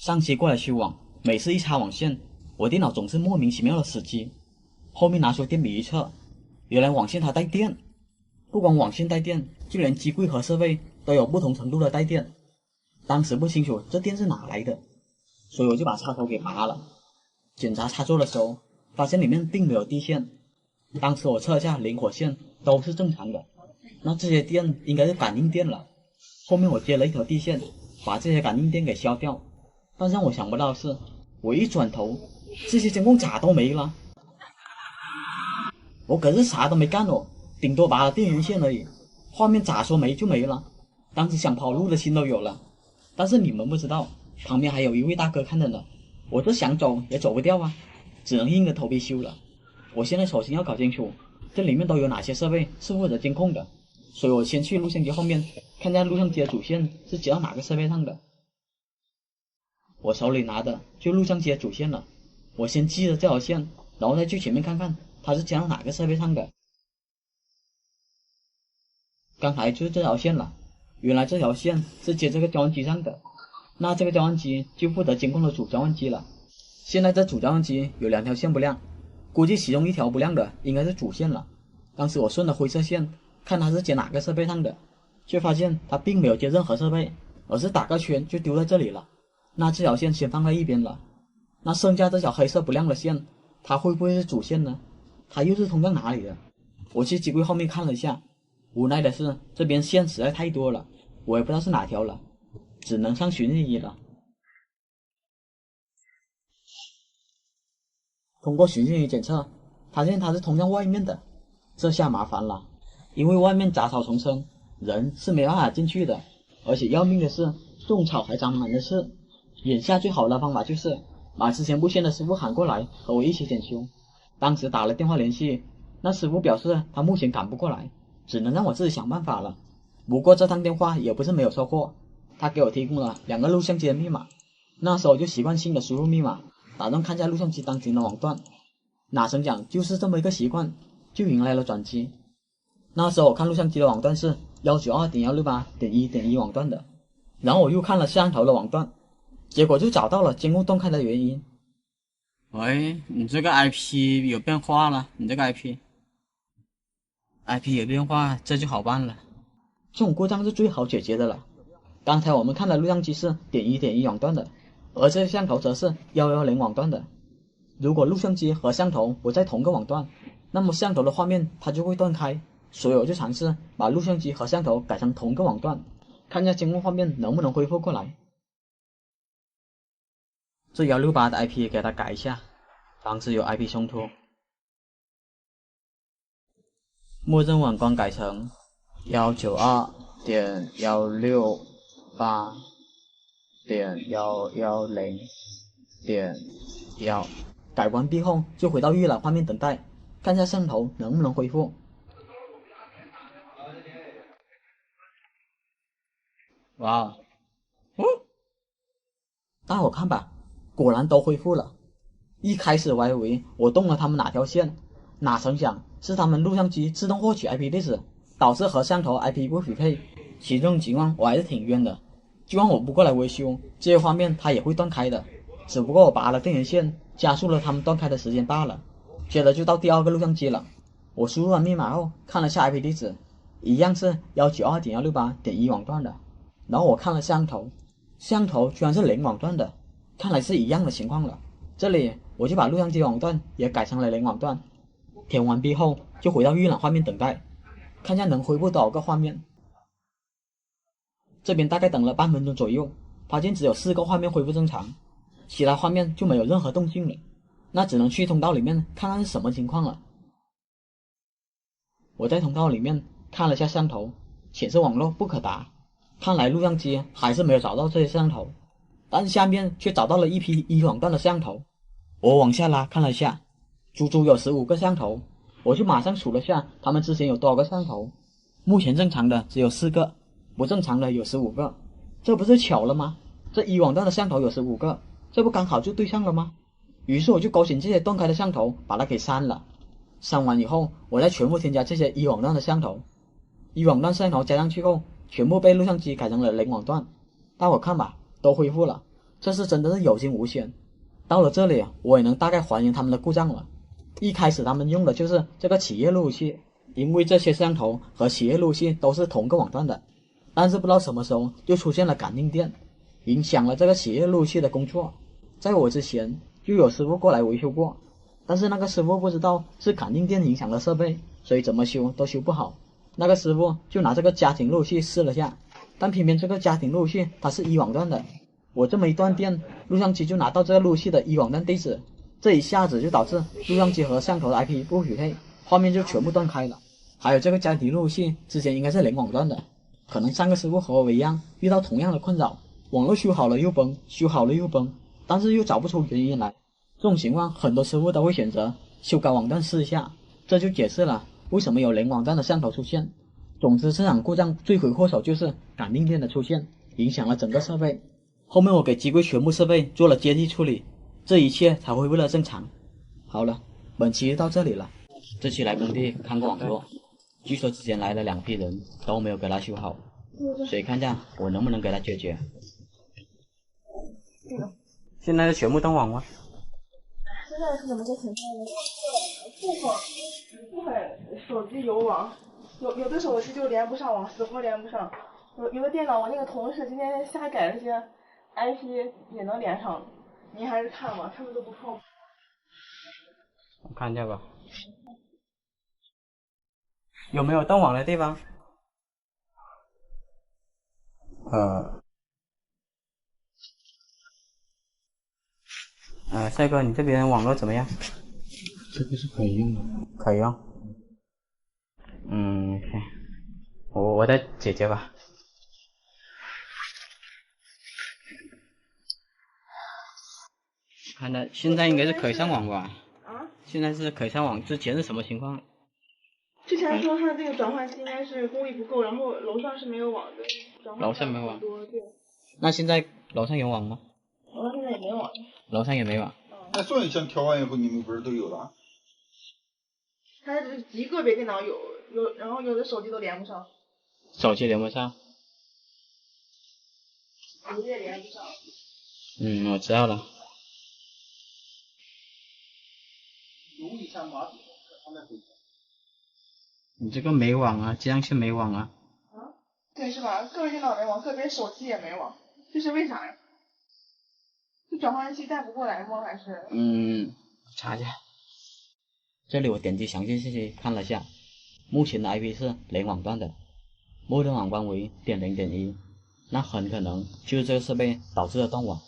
上期过来修网，每次一插网线，我电脑总是莫名其妙的死机。后面拿出电笔一测，原来网线它带电。不光网线带电，就连机柜和设备都有不同程度的带电。当时不清楚这电是哪来的，所以我就把插头给拔了。检查插座的时候，发现里面并没有地线。当时我测一下灵活线都是正常的，那这些电应该是感应电了。后面我接了一条地线，把这些感应电给消掉。但让我想不到的是，我一转头，这些监控咋都没了。我可是啥都没干哦，顶多拔了电源线而已，画面咋说没就没了。当时想跑路的心都有了，但是你们不知道，旁边还有一位大哥看着呢，我这想走也走不掉啊，只能硬着头皮修了。我现在首先要搞清楚这里面都有哪些设备是负责监控的，所以我先去录像机后面看下录像机的主线是接到哪个设备上的。我手里拿的就录像机的主线了，我先记着这条线，然后再去前面看看它是接到哪个设备上的。刚才就是这条线了，原来这条线是接这个交换机上的，那这个交换机就负责监控的主交换机了。现在这主交换机有两条线不亮，估计其中一条不亮的应该是主线了。当时我顺着灰色线看它是接哪个设备上的，却发现它并没有接任何设备，而是打个圈就丢在这里了。那这条线先放在一边了，那剩下这条黑色不亮的线，它会不会是主线呢？它又是通向哪里的？我去机柜后面看了一下，无奈的是这边线实在太多了，我也不知道是哪条了，只能上寻日仪了。通过寻日仪检测，发现它是通向外面的，这下麻烦了，因为外面杂草丛生，人是没办法进去的，而且要命的是种草还长满了刺。眼下最好的方法就是把之前布线的师傅喊过来和我一起检修。当时打了电话联系，那师傅表示他目前赶不过来，只能让我自己想办法了。不过这趟电话也不是没有收获，他给我提供了2个录像机的密码。那时候我就习惯性的输入密码，打算看下录像机当前的网段。哪成想就是这么一个习惯，就迎来了转机。那时候我看录像机的网段是 192.168.1.1 网段的，然后我又看了摄像头的网段，结果就找到了监控断开的原因。喂，你这个 IP 有变化了，你这个 IP 有变化，这就好办了。这种故障是最好解决的了。刚才我们看的录像机是 .1.1 网段的，而这摄像头则是110网段的。如果录像机和摄像头不在同个网段，那么摄像头的画面它就会断开，所以我就尝试把录像机和摄像头改成同个网段，看一下监控画面能不能恢复过来。这168的 IP 给它改一下，防止有 IP 冲突。默认网关改成 192.168.110.1， 改完毕后就回到预览画面等待，看下摄像头能不能恢复。哇哦，大伙看吧，果然都恢复了。一开始我还以为我动了他们哪条线，哪成想是他们录像机自动获取 IP 地址，导致和摄像头 IP 不匹配。其中情况我还是挺冤的，就算我不过来维修，这些画面它也会断开的，只不过我拔了电源线，加速了他们断开的时间罢了。接着就到第2个录像机了，我输入完密码后看了下 IP 地址，一样是 192.168.1 网段的。然后我看了摄像头，摄像头居然是0网段的，看来是一样的情况了。这里我就把录像机网段也改成了0网段，填完毕后就回到预览画面等待，看下能恢复多少个画面。这边大概等了半分钟左右，发现只有4个画面恢复正常，其他画面就没有任何动静了，那只能去通道里面看看是什么情况了。我在通道里面看了下摄像头，显示网络不可达，看来录像机还是没有找到这些摄像头，但下面却找到了一批1网段的摄像头。我往下拉看了下，足足有15个摄像头，我就马上数了下他们之前有多少个摄像头，目前正常的只有4个，不正常的有15个，这不是巧了吗？这1网段的摄像头有15个，这不刚好就对上了吗？于是我就勾选这些断开的摄像头，把它给删了。删完以后，我再全部添加这些1网段的摄像头。1网段摄像头加上去后，全部被录像机改成了0网段。大伙看吧，都恢复了，这是真的是有惊无险。到了这里，我也能大概还原他们的故障了。一开始他们用的就是这个企业路由器，因为这些摄像头和企业路由器都是同个网段的，但是不知道什么时候就出现了感应电，影响了这个企业路由器的工作。在我之前就有师傅过来维修过，但是那个师傅不知道是感应电影响了设备，所以怎么修都修不好。那个师傅就拿这个家庭路由器试了下，但偏偏这个家庭路由器它是一网段的，我这么一断电，录像机就拿到这个路由器的一网段地址，这一下子就导致录像机和摄像头的 IP 不匹配，画面就全部断开了。还有这个家庭路由器之前应该是联网段的，可能3个师傅和我一样遇到同样的困扰，网络修好了又崩，修好了又崩，但是又找不出原因来。这种情况很多师傅都会选择修改网段试一下，这就解释了为什么有联网段的摄像头出现。总之这场故障罪魁祸首就是感应电的出现，影响了整个设备。后面我给机柜全部设备做了接地处理，这一切才恢复了正常。好了，本期就到这里了。这期来工地看过网络，据说之前来了2批人都没有给他修好，所以看一下我能不能给他解决。现在是全部断网吗？现在是怎么个情况呢？部分手机有网，有的手机就连不上网，死活连不上。有的电脑，我那个同事今天瞎改了些 IP 也能连上。您还是看吧，他们都不靠谱。我看一下吧，有没有断网的地方？帅哥，你这边网络怎么样？这个是可以用的。可以用。我再解决吧。看的现在应该是可以上网吧？啊？现在是可以上网，之前是什么情况？之前说他的这个转换器应该是功率不够，然后楼上是没有网的。楼上没有网。对。那现在楼上有网吗？楼上现在也没网。楼上也没网。那所以像调完以后，你们不是都有了？他是极个别电脑有，然后有的手机都连不上。手机连不上。手机也连不上。我知道了。用一下马桶，放在回家。你这个没网啊，这样是没网啊。啊？对，是吧？个别电脑没网，个别手机也没网，这是为啥呀？是转换器带不过来吗？还是？查一下。这里我点击详细信息看了下，目前的 IP 是联网段的，目的网关为.0.1，那很可能就是这个设备导致了断网，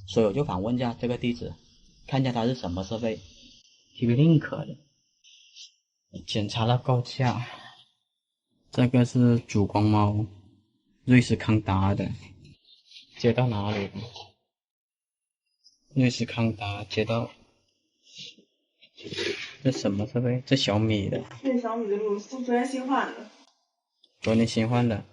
所以我就访问一下这个地址，看一下它是什么设备。TP-Link 的，检查了构架，这个是主光猫，瑞士康达的，接到哪里了？瑞士康达接到。这什么设备？这小米的。这小米的路昨天新换的。昨天新换的，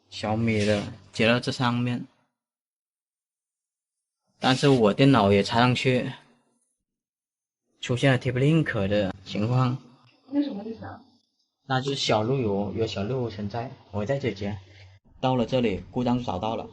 小米的接到这上面，但是我电脑也插上去，出现了 TP-Link 的情况。那什么意思啊？那就是小路由有小路由存在，我再解决。到了这里，故障就找到了，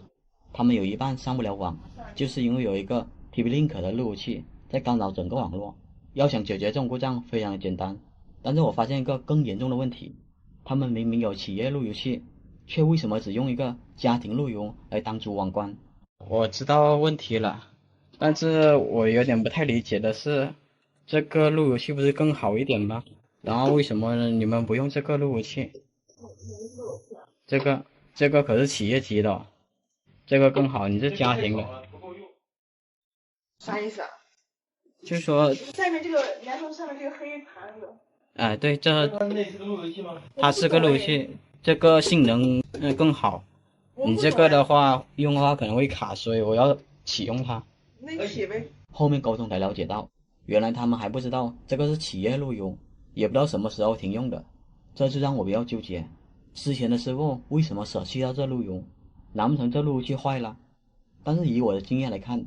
他们有一半上不了网，就是因为有一个 TP-Link 的路由器在干扰整个网络。要想解决这种故障非常的简单，但是我发现一个更严重的问题，他们明明有企业路由器，却为什么只用一个家庭路由来当主网关？我知道问题了，但是我有点不太理解的是，这个路由器不是更好一点吗？然后为什么你们不用这个路由器？这个可是企业级的，这个更好，你是家庭的。啥意思啊？就是说下面这个连通上面这个黑盘子。对，它是个路由器，这个性能更好。你这个的话用的话可能会卡，所以我要启用它。那你启呗。后面沟通才了解到，原来他们还不知道这个是企业路由，也不知道什么时候停用的，这就让我比较纠结。之前的师傅为什么舍弃掉这路由？难不成这路由器坏了？但是以我的经验来看，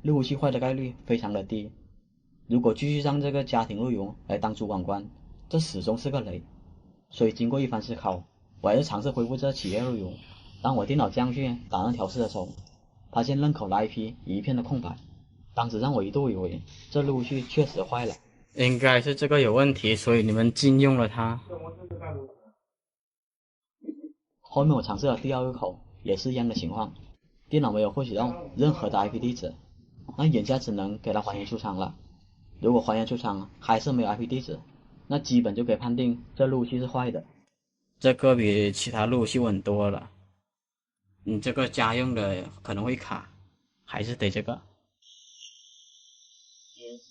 路由器坏的概率非常的低。如果继续让这个家庭路由来当主网关，这始终是个雷。所以经过一番思考，我还是尝试恢复这企业路由。当我电脑这样去打算调试的时候，发现认口的 IP 一片的空白，当时让我一度以为这路由器确实坏了。应该是这个有问题，所以你们禁用了它。后面我尝试了第二个口，也是一样的情况，电脑没有获取到任何的 IP 地址，那眼下只能给它还原出仓了。如果还原出仓还是没有 IP 地址，那基本就可以判定这路由器是坏的。这个比其他路由器稳多了，你这个家用的可能会卡，还是得这个。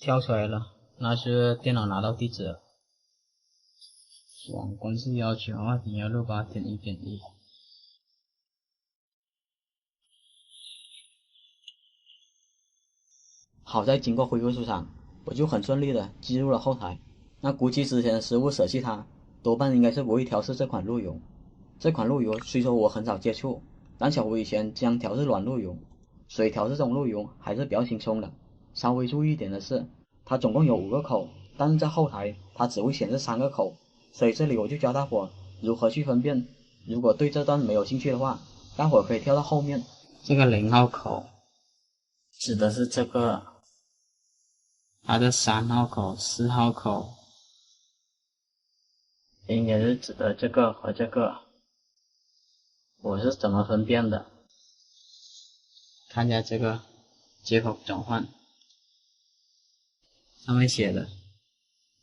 跳出来了，那是电脑拿到地址了。网关是要求2.168.1.1。好在经过恢复出厂，我就很顺利的进入了后台。那估计之前的失误舍弃它，多半应该是不会调试这款路由。这款路由虽说我很少接触，但小胡以前经常调试软路由，所以调试这种路由还是比较轻松的。稍微注意一点的是，它总共有5个口，但是在后台它只会显示3个口，所以这里我就教大伙如何去分辨。如果对这段没有兴趣的话，大伙可以跳到后面。这个0号口指的是这个，它的3号口、4号口应该是指的这个和这个。我是怎么分辨的？看一下这个接口转换，上面写的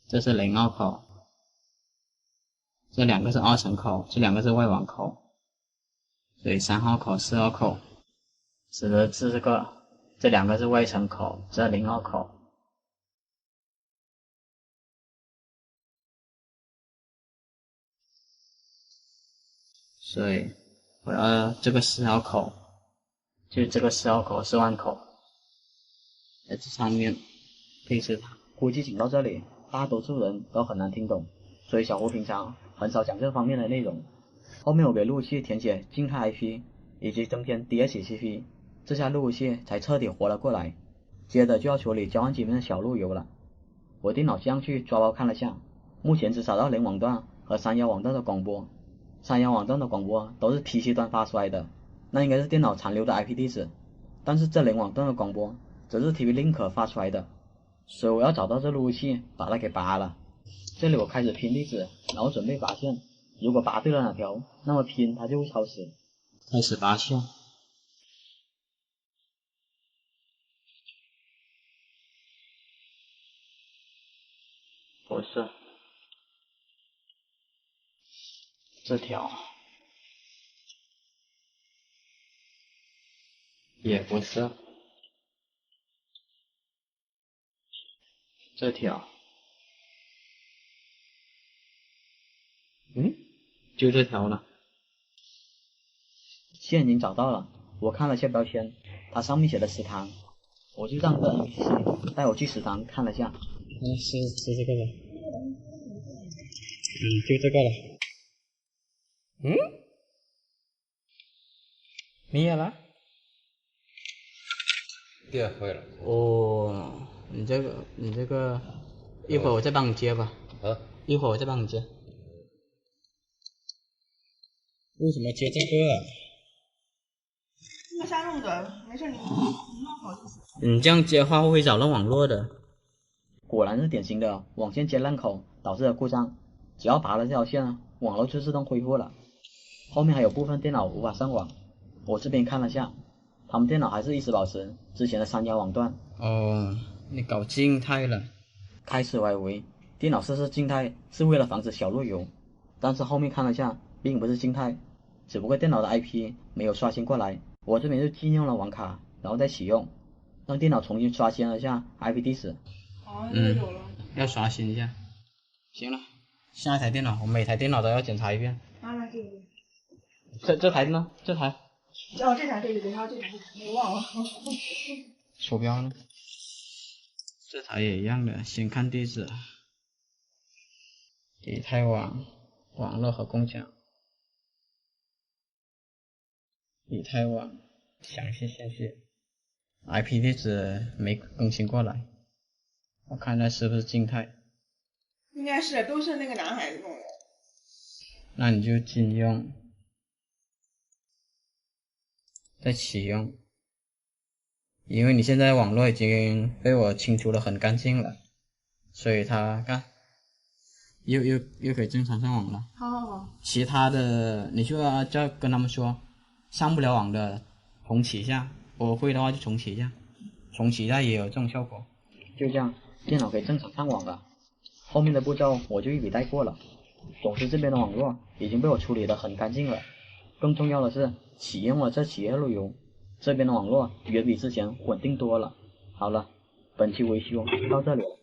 这是0号口，这2个是2层口，这2个是外网口，所以3号口、4号口指的是这个，这2个是外层口，这0号口。所以我要这个4号口，就这个4号口是万口，在这上面配置它。估计讲到这里，大多数人都很难听懂，所以小胡平常很少讲这方面的内容。后面我给路由器填写静态 IP 以及增添 DHCP， 这下路由器才彻底活了过来。接着就要处理交换界面的小路由了。我电脑接上去抓包看了下，目前只找到0网段和31网段的广播，31网段的广播都是 PC 端发出来的，那应该是电脑残留的 IP 地址。但是这0网段的广播则是 TP-Link 发出来的，所以我要找到这路由器，把它给拔了。这里我开始拼地址，然后准备拔线。如果拔对了哪条，那么拼它就会超时。开始拔线。不是，这条也不是，这条，就这条了。线已经找到了，我看了下标签，它上面写的食堂，我就让这 NPC 带我去食堂看了下。是这个吧？就这个了。灭了？电坏了。哦，你这个，一会儿我再帮你接吧。一会儿我再帮你接。为什么接这个？那瞎弄的，没事，你弄好就行。你这样接的话会不会扰乱网络的？果然是典型的网线接烂口导致的故障，只要拔了这条线，网络就自动恢复了。后面还有部分电脑无法上网，我这边看了下，他们电脑还是一直保持之前的31网段。哦，你搞静态了。开始我还以为电脑设置静态是为了防止小路由，但是后面看了下，并不是静态，只不过电脑的 IP 没有刷新过来。我这边就禁用了网卡，然后再启用，让电脑重新刷新了一下 IP 地址。有了。要刷新一下。行了，下一台电脑，我每台电脑都要检查一遍。来这这台呢？这台？哦，这台对，还有这台，我忘了。鼠标呢？这台也一样的，先看地址。以太网、网络和共享。以太网详细信息 ，IP 地址没更新过来，我看看是不是静态。应该是，都是那个男孩子弄的。那你就禁用，再启用。因为你现在网络已经被我清除的很干净了，所以它看又可以正常上网了。好好好。其他的你就要跟他们说，上不了网的重启一下，我会的话就重启一下，重启一下也有这种效果。就这样，电脑可以正常上网了。后面的步骤我就一笔带过了。总之这边的网络已经被我处理得很干净了。更重要的是，启用了这企业路由，这边的网络远比之前稳定多了。好了，本期维修到这里了。